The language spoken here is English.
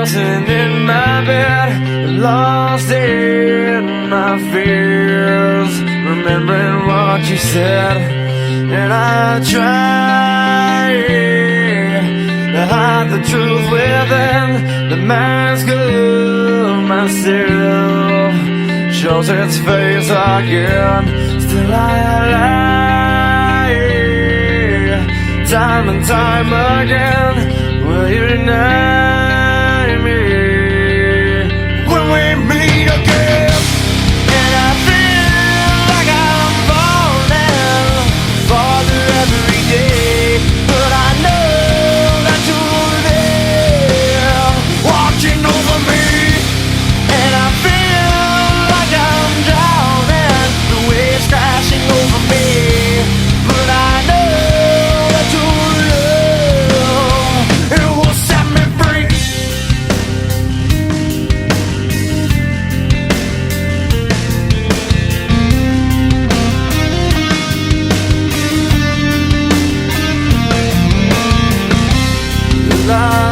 tossing in my bed, lost in my fears, remembering what you said. And I try to hide the truth within the mask of myself, shows its face again. Still I lie, time and time again. Will you deny me when we meet again? And I feel like I'm falling farther every day, but I know that you're there watching over me. And I feel like I'm drowning, the waves crashing over me, but I know that your love, it will set me free. Love